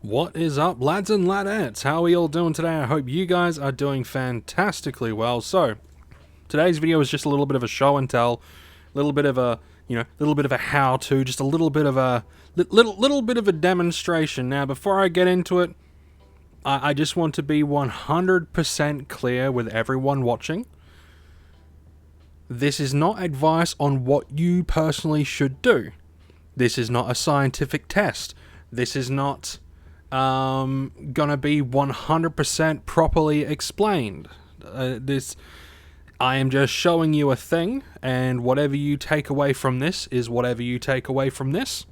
What is up, lads and ladettes? How are we all doing today? I hope you guys are doing fantastically well. So, today's video is just a little bit of a show and tell, a little bit of a, little bit of a how-to, just a little bit of a, little bit of a demonstration. Now, before I get into it, I just want to be 100% clear with everyone watching. This is not advice on what you personally should do. This is not a scientific test. This is not gonna be 100% properly explained. I am just showing you a thing, and whatever you take away from this is whatever you take away from this,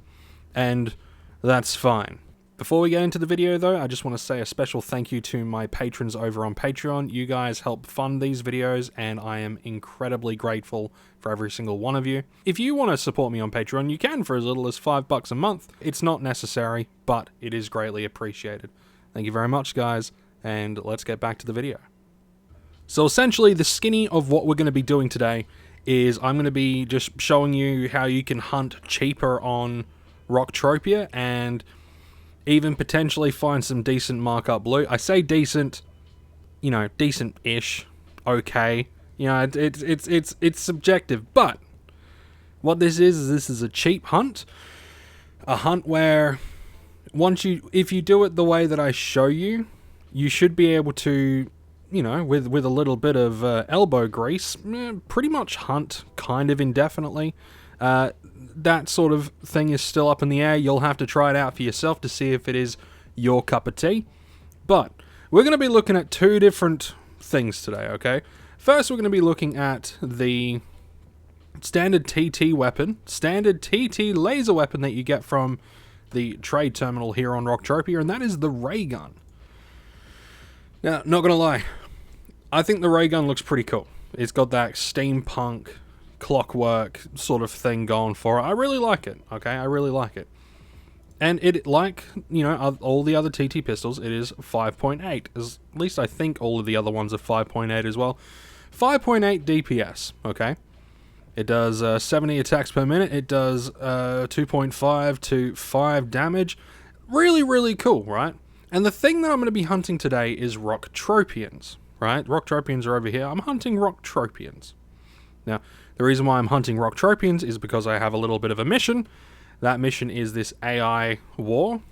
and that's fine. Before we get into the video though, I just want to say a special thank you to my patrons over on Patreon. You guys help fund these videos, and I am incredibly grateful for every single one of you. If you want to support me on Patreon, you can for as little as $5 a month. It's not necessary, but it is greatly appreciated. Thank you very much, guys, and let's get back to the video. So essentially, the skinny of what we're going to be doing today is I'm going to be just showing you how you can hunt cheaper on Rocktropia and even potentially find some decent markup loot. I say decent, decent-ish, okay. It's subjective, but what this is a cheap hunt. A hunt where if you do it the way that I show you, you should be able to, with a little bit of elbow grease, pretty much hunt kind of indefinitely. That sort of thing is still up in the air. You'll have to try it out for yourself to see if it is your cup of tea. But we're going to be looking at two different things today, okay? First, we're going to be looking at the standard TT weapon, standard TT laser weapon that you get from the trade terminal here on Rocktropia, and that is the ray gun. Now, not going to lie, I think the ray gun looks pretty cool. It's got that steampunk clockwork sort of thing going for it. I really like it, okay? I really like it. And it, like, all the other TT pistols, it is 5.8. At least I think all of the other ones are 5.8 as well. 5.8 DPS, okay? It does 70 attacks per minute. It does 2.5 to 5 damage. Really, really cool, right? And the thing that I'm going to be hunting today is Rocktropians, right? Rocktropians are over here. I'm hunting Rocktropians. Now, the reason why I'm hunting Rocktropians is because I have a little bit of a mission. That mission is this AI war.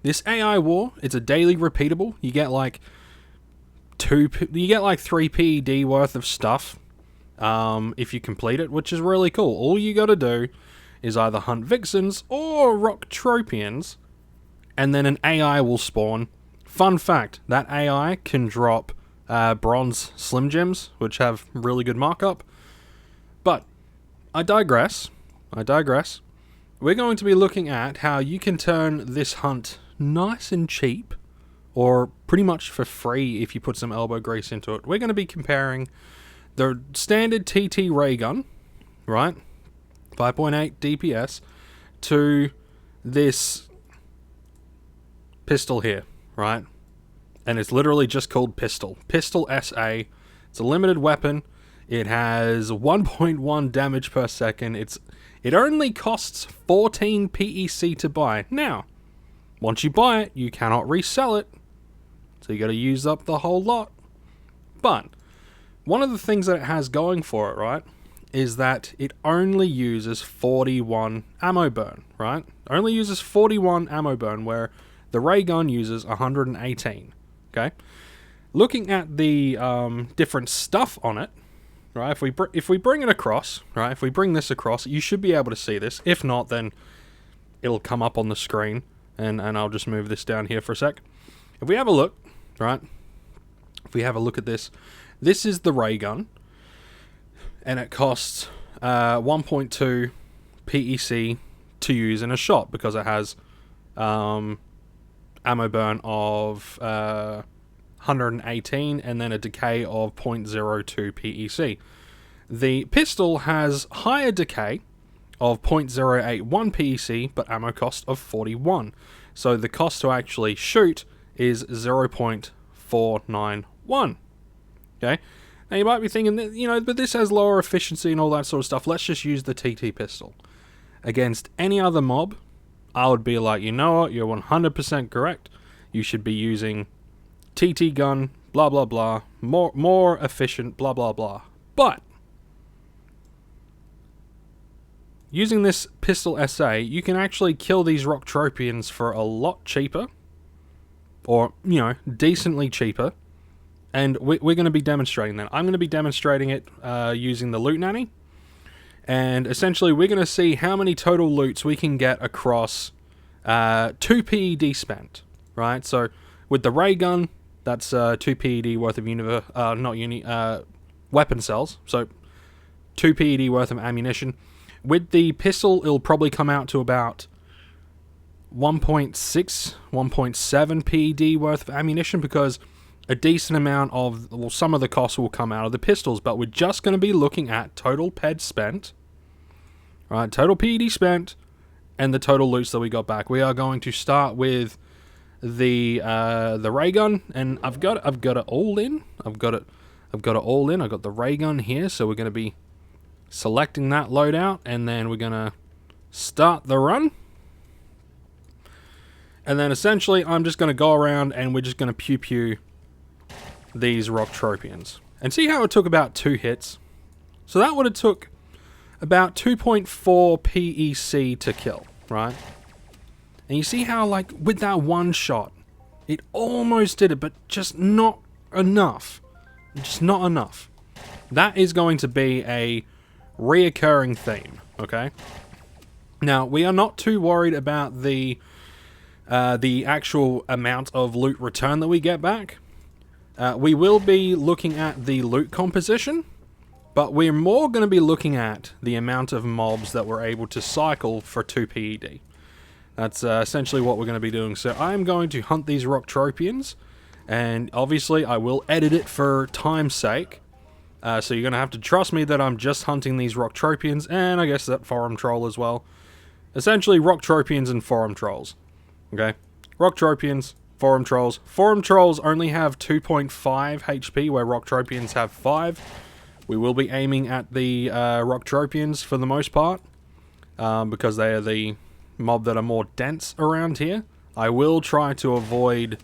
This AI war, it's a daily repeatable. You get like 3 PED worth of stuff if you complete it, which is really cool. All you got to do is either hunt Vixens or Rocktropians, and then an AI will spawn. Fun fact, that AI can drop bronze slim gems, which have really good markup. But I digress. We're going to be looking at how you can turn this hunt nice and cheap, or pretty much for free if you put some elbow grease into it. We're going to be comparing the standard TT ray gun, right, 5.8 DPS, to this pistol here, right? And it's literally just called Pistol. Pistol SA. It's a limited weapon. It has 1.1 damage per second. It only costs 14 PEC to buy. Now, once you buy it, you cannot resell it. So you got to use up the whole lot. But one of the things that it has going for it, right, is that it only uses 41 ammo burn, right? Only uses 41 ammo burn, where the ray gun uses 118. Okay, looking at the different stuff on it, right? If we bring it across, right? If we bring this across, you should be able to see this. If not, then it'll come up on the screen, and I'll just move this down here for a sec. If we have a look, right? If we have a look at this, this is the ray gun, and it costs 1.2 PEC to use in a shot because it has ammo burn of 118 and then a decay of 0.02 PEC. The pistol has higher decay of 0.081 PEC, but ammo cost of 41. So the cost to actually shoot is 0.491. Okay? Now you might be thinking that, but this has lower efficiency and all that sort of stuff. Let's just use the TT pistol. Against any other mob, I would be like, you know what, you're 100% correct. You should be using TT gun, blah blah blah, more efficient, blah blah blah. But using this pistol SA, you can actually kill these Rocktropians for a lot cheaper, or decently cheaper. And we're going to be demonstrating that. I'm going to be demonstrating it using the Loot Nanny. And essentially, we're going to see how many total loots we can get across 2 PED spent. Right? So, with the ray gun, that's 2 PED worth of weapon cells. So, 2 PED worth of ammunition. With the pistol, it'll probably come out to about 1.6, 1.7 PED worth of ammunition, because a decent amount of, well, some of the cost will come out of the pistols, but we're just going to be looking at total PED spent, right? Total PED spent, and the total loots that we got back. We are going to start with the ray gun, and I've got it all in. I've got it all in. I've got the ray gun here, so we're going to be selecting that loadout, and then we're going to start the run. And then essentially, I'm just going to go around, and we're just going to pew these Rocktropians. And see how it took about 2 hits? So that would have took about 2.4 PEC to kill, right? And you see how, like, with that one shot, it almost did it, but just not enough. Just not enough. That is going to be a reoccurring theme, okay? Now, we are not too worried about the actual amount of loot return that we get back. We will be looking at the loot composition, but we're more going to be looking at the amount of mobs that we're able to cycle for 2 PED. That's essentially what we're going to be doing. So I'm going to hunt these Rocktropians, and obviously I will edit it for time's sake. So you're going to have to trust me that I'm just hunting these Rocktropians, and I guess that forum troll as well. Essentially, Rocktropians and forum trolls. Okay? Rocktropians, forum trolls. Forum trolls only have 2.5 HP, where Rocktropians have 5. We will be aiming at the Rocktropians for the most part, because they are the mob that are more dense around here. I will try to avoid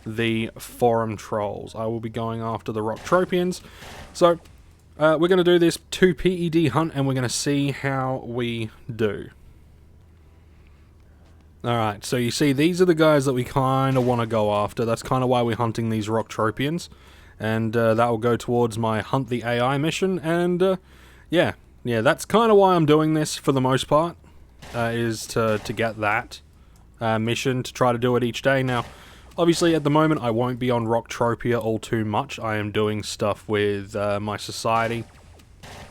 the forum trolls. I will be going after the Rocktropians. So, we're going to do this 2 PED hunt, and we're going to see how we do. Alright, so you see, these are the guys that we kind of want to go after. That's kind of why we're hunting these Rocktropians. And that will go towards my Hunt the AI mission. And yeah, that's kind of why I'm doing this for the most part. Is to get that mission, to try to do it each day. Now, obviously at the moment I won't be on Rocktropia all too much. I am doing stuff with my society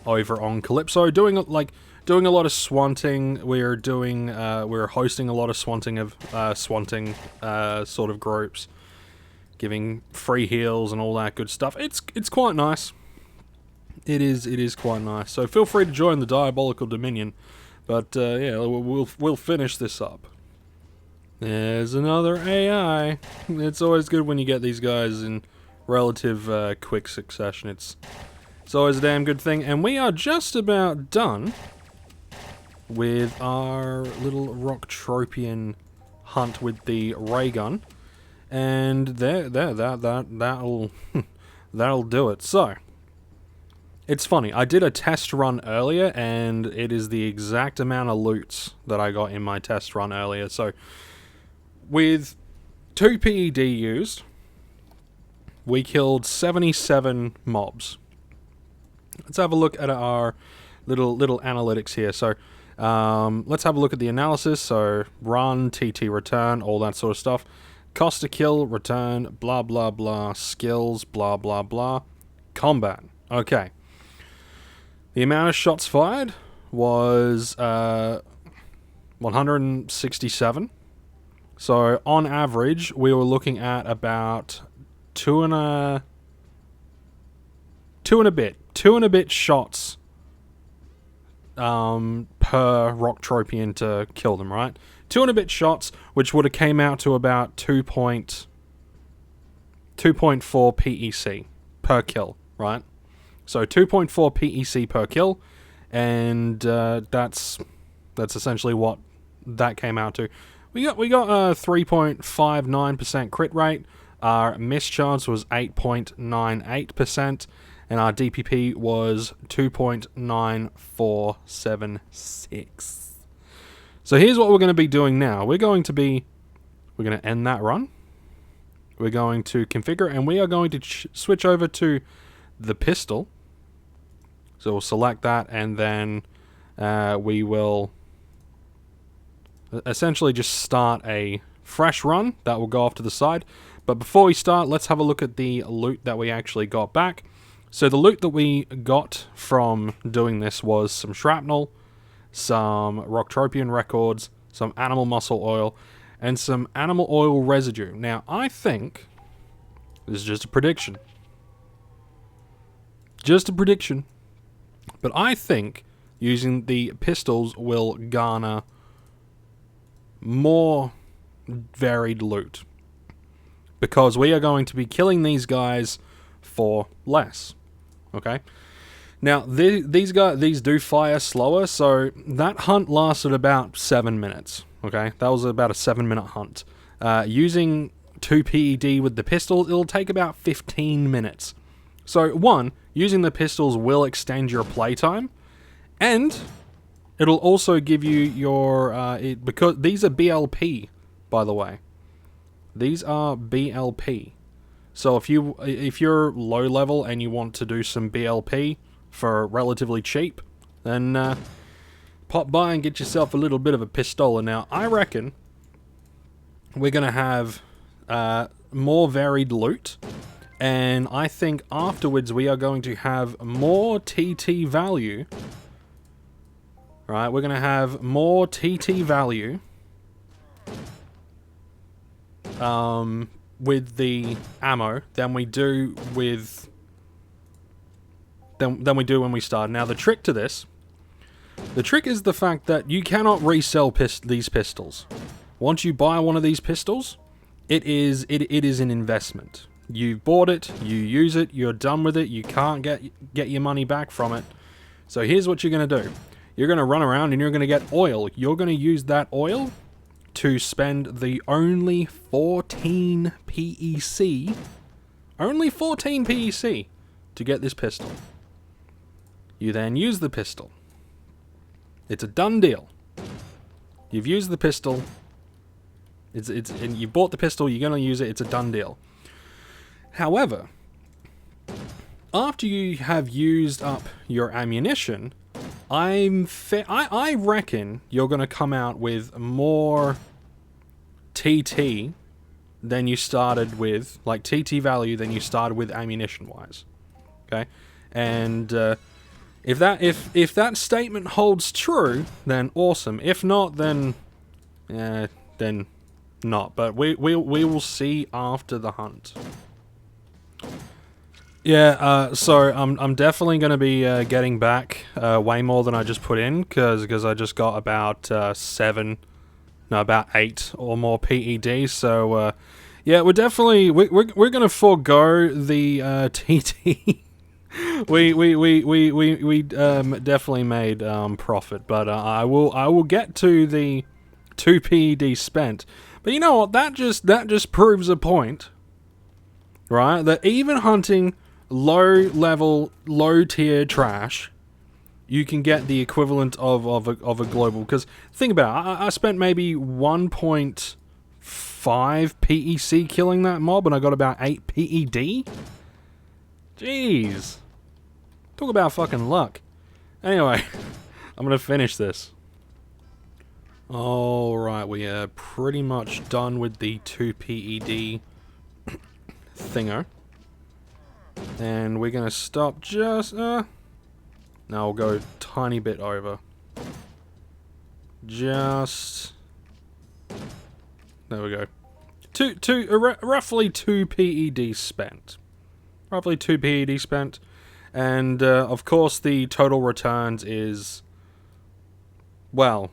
over on Calypso, doing a lot of swanting. We're hosting a lot of swanting sort of groups, giving free heals and all that good stuff. It's quite nice. It is quite nice. So feel free to join the Diabolical Dominion. But yeah, we'll finish this up. There's another AI. It's always good when you get these guys in relative quick succession. It's always a damn good thing. And we are just about done with our little Rocktropian hunt with the ray gun, and that'll that'll do it. So it's funny, I did a test run earlier, and it is the exact amount of loots that I got in my test run earlier. So with 2 PED used, we killed 77 mobs. Let's have a look at our little analytics here. So let's have a look at the analysis. So run, TT return, all that sort of stuff. Cost to kill, return, blah blah blah, skills, blah blah blah, combat. Okay. The amount of shots fired was 167. So on average, we were looking at about two and a bit shots per Rocktropian to kill them, right? 2 and a bit shots, which would have came out to about 2.4 PEC per kill, right? So 2.4 PEC per kill, and that's essentially what that came out to. We got a 3.59% crit rate. Our miss chance was 8.98%, and our DPP was 2.9476. So here's what we're going to be doing now. We're going to end that run. We're going to configure, and we are going to switch over to the pistol. So we'll select that, and then we will essentially just start a fresh run. That will go off to the side. But before we start, let's have a look at the loot that we actually got back. So the loot that we got from doing this was some shrapnel, some Rocktropian records, some animal muscle oil, and some animal oil residue. Now, I think, this is just a prediction. Just a prediction. But I think using the pistols will garner more varied loot, because we are going to be killing these guys for less. Okay, now these do fire slower, so that hunt lasted about 7 minutes. Okay, that was about a 7-minute hunt. Using 2 PED with the pistol, it'll take about 15 minutes. So one, using the pistols will extend your playtime, and it'll also give you your because these are BLP, by the way. These are BLP. So if you're low level and you want to do some BLP for relatively cheap, then pop by and get yourself a little bit of a pistola. Now, I reckon we're going to have more varied loot, and I think afterwards we are going to have more TT value. Right, we're going to have more TT value with the ammo than we do with than we do when we start. Now, the trick to this, the trick is the fact that you cannot resell these pistols. Once you buy one of these pistols, it is an investment. You bought it, you use it, you're done with it. You can't get your money back from it. So here's what you're going to do. You're going to run around and you're going to get oil. You're going to use that oil to spend the only 14 PEC, only 14 PEC, to get this pistol. You then use the pistol. It's a done deal. You've used the pistol. And you bought the pistol. You're going to use it. It's a done deal. However, after you have used up your ammunition, I reckon you're going to come out with more TT than you started with, like TT value than you started with ammunition-wise. Okay, and if that statement holds true, then awesome. If not, then not. But we will see after the hunt. Yeah, so I'm definitely going to be getting back way more than I just put in, because I just got about 8 or more PED. So yeah, we're going to forego the TT. we definitely made profit, but I will get to the 2 PED spent. But you know what? That just proves a point, right? That even hunting low-level, low-tier trash, you can get the equivalent of a global. Because think about it, I spent maybe 1.5 PEC killing that mob, and I got about 8 PED? Jeez. Talk about fucking luck. Anyway, I'm going to finish this. Alright, we are pretty much done with the 2 PED thingo. And we're going to stop just... now we'll go tiny bit over. Just... There we go. Roughly 2 PED spent. Roughly 2 PED spent. And, of course, the total returns is... Well...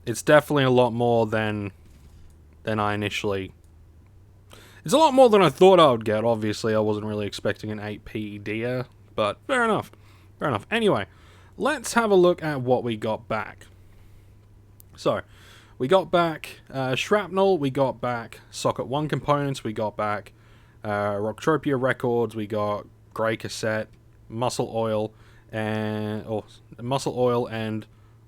It's definitely a lot more than I initially... It's a lot more than I thought I would get. Obviously, I wasn't really expecting an 8 PED, but fair enough. Fair enough. Anyway, let's have a look at what we got back. So, we got back shrapnel, we got back socket 1 components, we got back Rocktropia records, we got grey cassette, muscle oil, and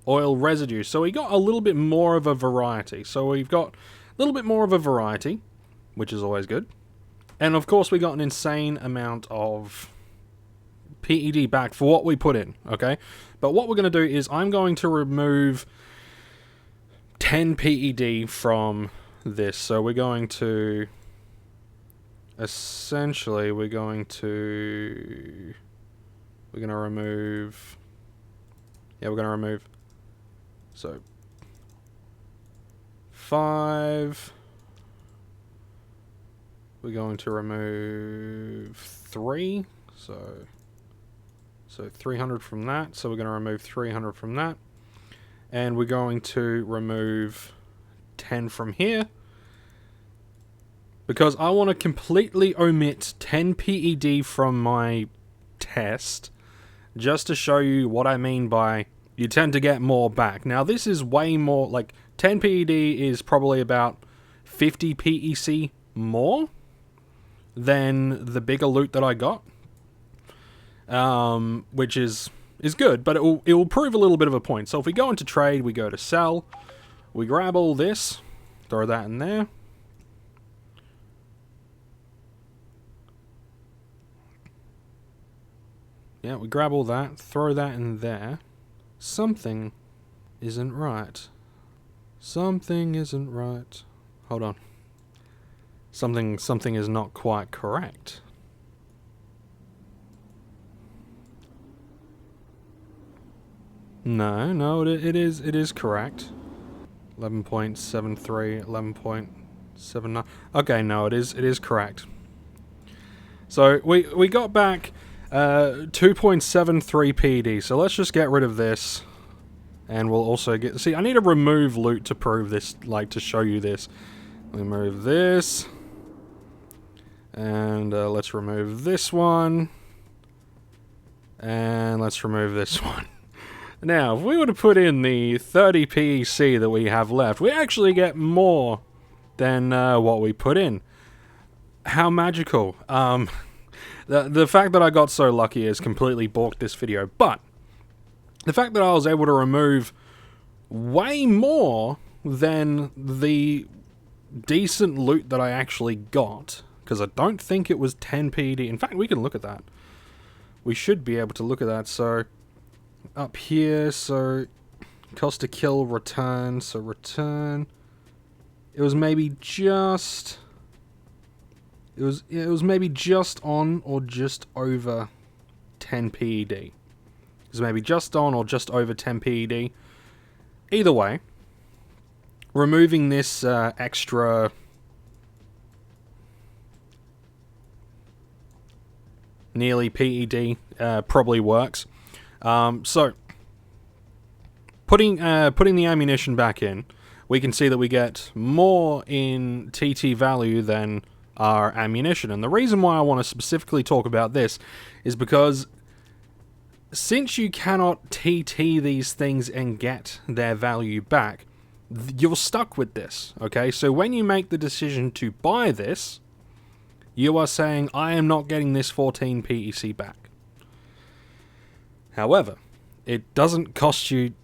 oil residue. So we got a little bit more of a variety. So we've got a little bit more of a variety, which is always good. And of course we got an insane amount of PED back for what we put in, okay? But what we're going to do is I'm going to remove 10 PED from this. So we're going to... essentially, we're going to remove... yeah, we're going to remove... so... 5... we're going to remove 3, so 300 from that, so we're going to remove 300 from that, and we're going to remove 10 from here, because I want to completely omit 10 PED from my test, just to show you what I mean by you tend to get more back. Now this is way more, like 10 PED is probably about 50 PEC more than the bigger loot that I got, which is good, but it will prove a little bit of a point. So if we go into trade, we go to sell, we grab all this, throw that in there. Yeah, we grab all that, throw that in there. Something isn't right. Something isn't right. Hold on. Something is not quite correct. No, it is correct. 11.73, 11.79. Okay, no, it is correct. So we got back 2.73 PD. So let's just get rid of this, and we'll also get. See, I need to remove loot to prove this, like to show you this. Remove this, and let's remove this one, and let's remove this one. Now, if we were to put in the 30 PEC that we have left, we actually get more than what we put in. How magical. The fact that I got so lucky has completely balked this video, but the fact that I was able to remove way more than the decent loot that I actually got, because I don't think it was 10 PED. In fact, we can look at that. We should be able to look at that. So up here, so cost to kill, return, so return, it was maybe just, it was maybe just on or just over 10 PED. It was maybe just on or just over 10 PED. Either way, removing this extra nearly PED probably works. So putting the ammunition back in, we can see that we get more in TT value than our ammunition. And the reason why I want to specifically talk about this is because since you cannot TT these things and get their value back, you're stuck with this, okay? So when you make the decision to buy this, you are saying, I am not getting this 14 PEC back. However, it doesn't cost you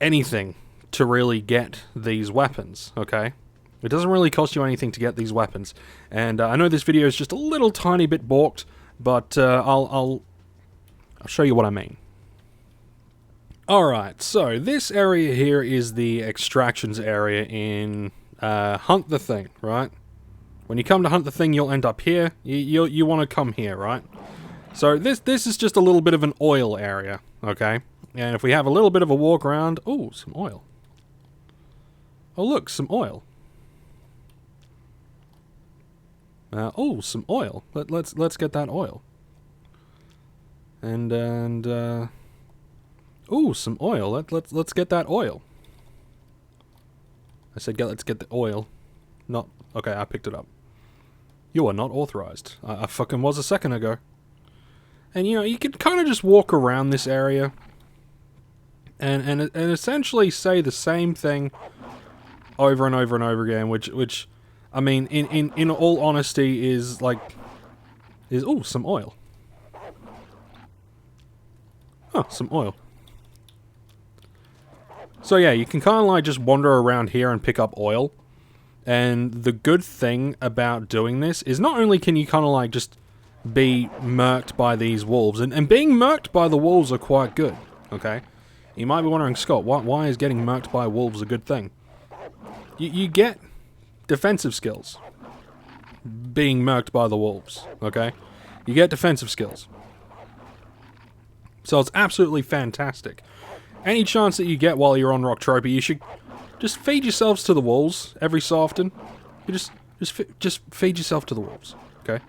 anything to really get these weapons, okay? It doesn't really cost you anything to get these weapons. And I know this video is just a little tiny bit balked, but I'll show you what I mean. Alright, so this area here is the extractions area in Hunt the Thing, right? When you come to Hunt the Thing, you'll end up here. You want to come here, right? So this is just a little bit of an oil area, okay? And if we have a little bit of a walk around... oh, some oil. Oh, look, some oil. Oh, some oil. Let's get that oil. And oh, some oil. Let's get that oil. I said let's get the oil. Not... okay, I picked it up. You are not authorized. I fucking was a second ago. And, you know, you could kind of just walk around this area and essentially say the same thing over and over and over again, which I mean, in all honesty, is like, oh, some oil. Oh, some oil. So yeah, you can kind of like just wander around here and pick up oil. And the good thing about doing this is not only can you kind of like just be murked by these wolves, and being murked by the wolves are quite good, okay? You might be wondering, Scott, why is getting murked by wolves a good thing? You get defensive skills being murked by the wolves, okay? You get defensive skills. So it's absolutely fantastic. Any chance that you get while you're on Rocktropia, you should just feed yourselves to the wolves every so often. You just feed yourself to the wolves, okay?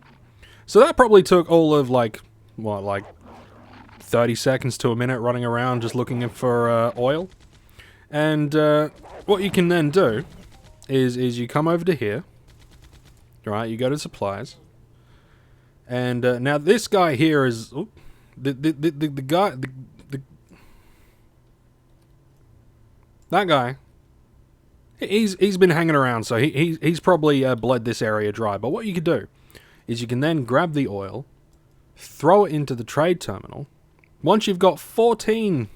So that probably took all of like, what, like 30 seconds to a minute running around just looking for oil. And what you can then do is you come over to here, right? You go to supplies, and now this guy here is that guy. He's been hanging around, so he's probably bled this area dry. But what you could do is you can then grab the oil, throw it into the trade terminal. Once you've got 14,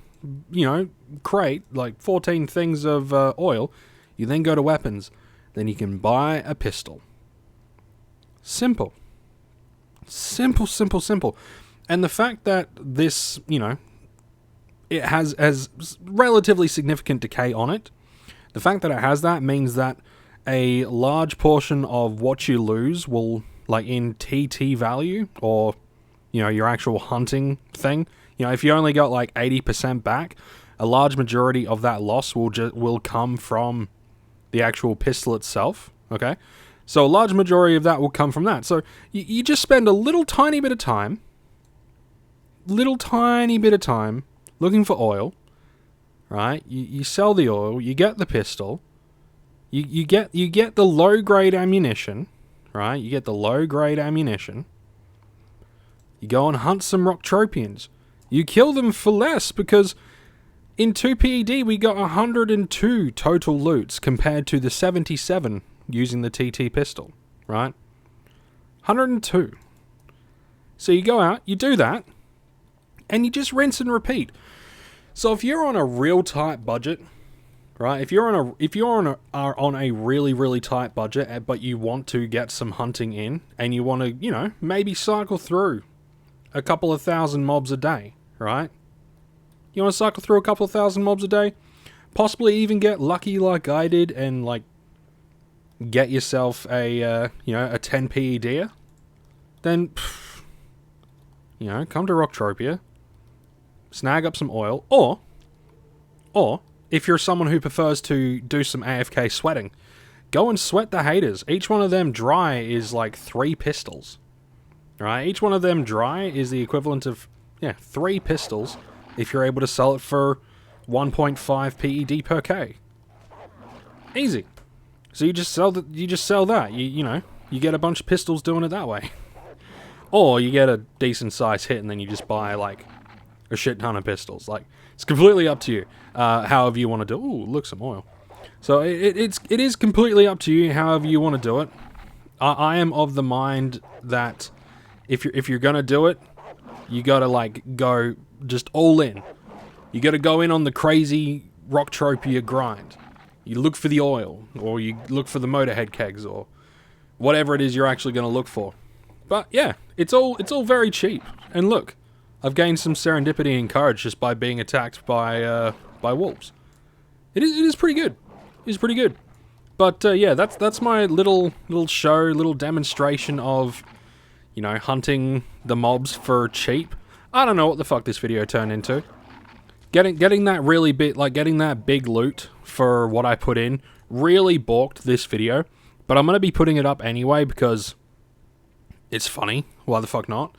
crate, like 14 things of oil, you then go to weapons. Then you can buy a pistol. Simple. Simple, simple, simple. And the fact that this, it has relatively significant decay on it, the fact that it has that means that a large portion of what you lose will, like in TT value, or, your actual hunting thing, if you only got like 80% back, a large majority of that loss will come from the actual pistol itself, okay? So a large majority of that will come from that. So you just spend a little tiny bit of time looking for oil, right? You sell the oil, you get the pistol, you get the low grade ammunition, right? You get the low grade ammunition. You go and hunt some Rocktropians. You kill them for less because in 2PED we got 102 total loots compared to the 77 using the TT pistol, right? 102. So you go out, you do that, and you just rinse and repeat. So if you're on a real tight budget, right? If you're on a really, really tight budget, but you want to get some hunting in, and you want to, maybe cycle through a couple of thousand mobs a day, right? You want to cycle through a couple of thousand mobs a day, possibly even get lucky like I did, and like get yourself a 10 PED, then come to Rocktropia, snag up some oil, or if you're someone who prefers to do some AFK sweating, go and sweat the haters. Each one of them dry is like 3 pistols. Right? Each one of them dry is the equivalent of 3 pistols if you're able to sell it for 1.5 PED per K. Easy. So you just sell that. You get a bunch of pistols doing it that way. Or you get a decent size hit and then you just buy like a shit ton of pistols. Like, it's completely up to you. However you want to do it. Ooh, look, some oil. So it is completely up to you however you want to do it. I am of the mind that if you're gonna do it, you gotta like go just all in. You gotta go in on the crazy Rocktropia grind. You look for the oil, or you look for the motorhead kegs, or whatever it is you're actually gonna look for. But yeah, it's all very cheap. And look, I've gained some serendipity and courage just by being attacked by wolves. It is pretty good. It is pretty good. But yeah, that's my little show, little demonstration of hunting the mobs for cheap. I don't know what the fuck this video turned into. Getting that really big, like getting that big loot for what I put in really balked this video. But I'm gonna be putting it up anyway because it's funny. Why the fuck not?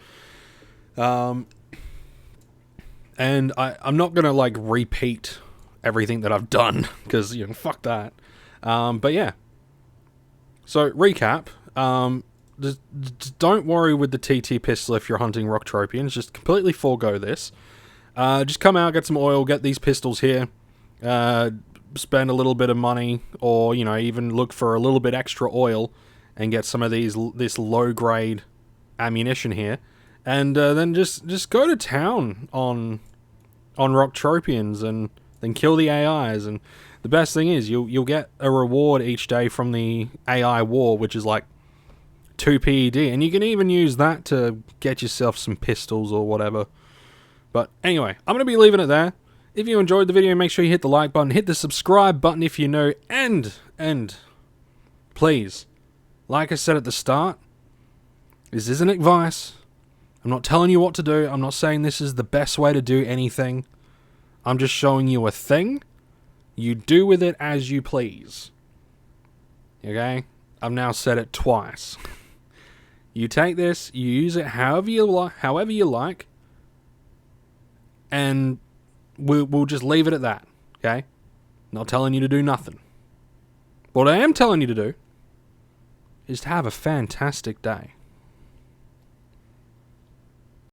And I'm not gonna like repeat everything that I've done because fuck that. But yeah. So recap. Just don't worry with the TT pistol if you're hunting Rocktropians. Just completely forego this. Just come out, get some oil, get these pistols here. spend a little bit of money, or, you know, even look for a little bit extra oil and get some of this low-grade ammunition here, and then just go to town on Rocktropians and then kill the AIs. And the best thing is you'll get a reward each day from the AI war, which is like 2 PED, and you can even use that to get yourself some pistols or whatever. But anyway, I'm going to be leaving it there. If you enjoyed the video, make sure you hit the like button, hit the subscribe button if you're new, and please, like I said at the start, this isn't advice. I'm not telling you what to do. I'm not saying this is the best way to do anything. I'm just showing you a thing. You do with it as you please. Okay? I've now said it twice. You take this, you use it however you like, and we'll just leave it at that. Okay? Not telling you to do nothing. What I am telling you to do is to have a fantastic day.